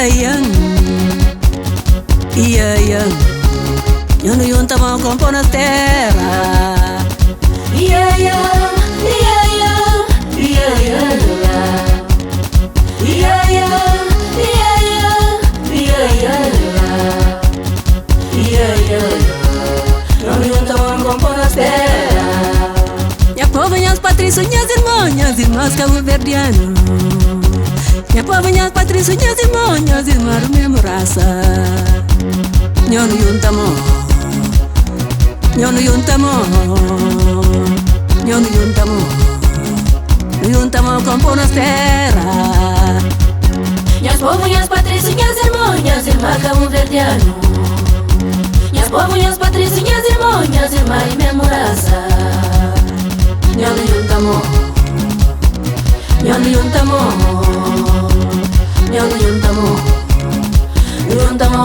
Iya, Nyono yunta mau komponas terra. Iya, Nyono yunta mau komponas terra. Ya povas Patrício, nhas irmãs Cabo Verdeano. Ya povas Patrício, nhas irmãs mesmo raça. Nyono yuntamo, yuntamo componas terra. Nhas povas Patrício, nhas irmãs Cabo Verdeano. Nhas povas Patrício, nhas irmãs mesmo raça. Nyono yuntamo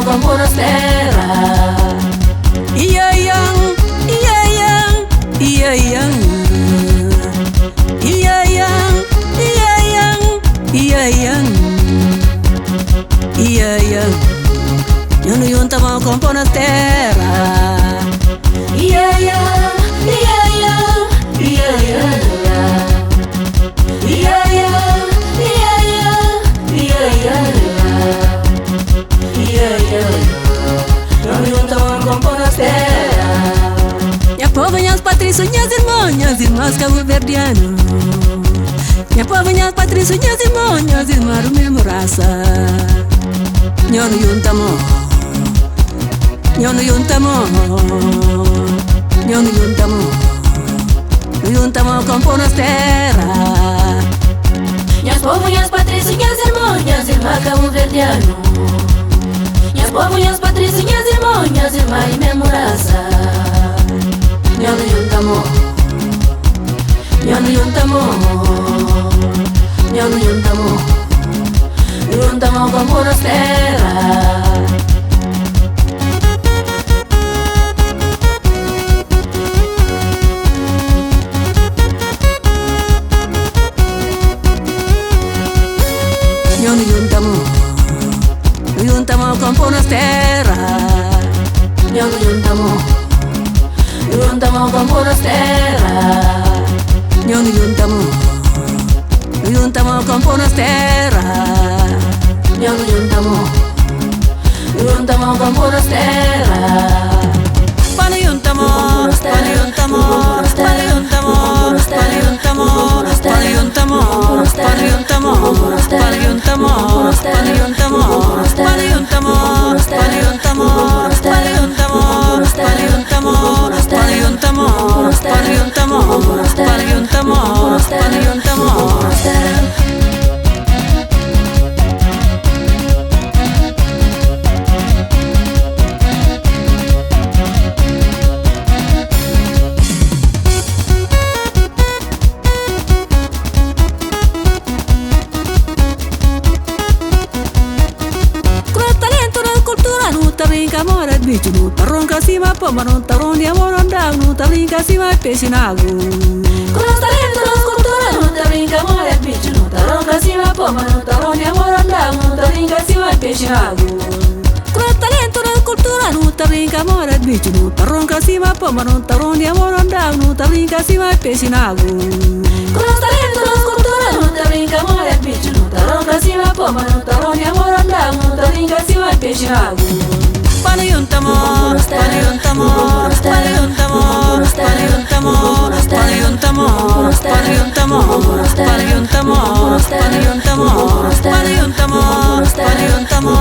componas terra. Iya, Nyono yuntamo componas terra. Iya, Nyono yuntamo componas terra. Ya povas Patrício, nhas irmãs Cabo Verdeano. Ya povas Patrício, nhas irmãs mesmo raça. Nyono yuntamo componas terra. Nhas povas Patrício, nhas irmãs Cabo Verdeano. Nhas povas Patrício, nhas irmãs mesmo raça. Nyono yuntamo componas terra. Nyono yuntamo componas terra. Nyono yuntamo componas terra. Nyono yuntamo componas terra. Nyono yuntamo componas terra. Pano yuntamo Nuta ronca cima poma, nuta rondi amor andau, nuta brinca cima pesinago. Con los talentos, la cultura, nuta brinca amor es bicho, nuta ronca cima poma, nuta rondi amor andau, nuta brinca cima pesinago. Con los talentos, la cultura, nuta brinca amor es bicho, nuta ronca cima poma, nuta rondi amor andau, nuta brinca cima pesinago. Con los talentos, la cultura, nuta brinca amor es bicho, nuta ronca cima poma, nuta rondi amor andau, nuta brinca cima pesinago. Pano yuntamo, yuntamo,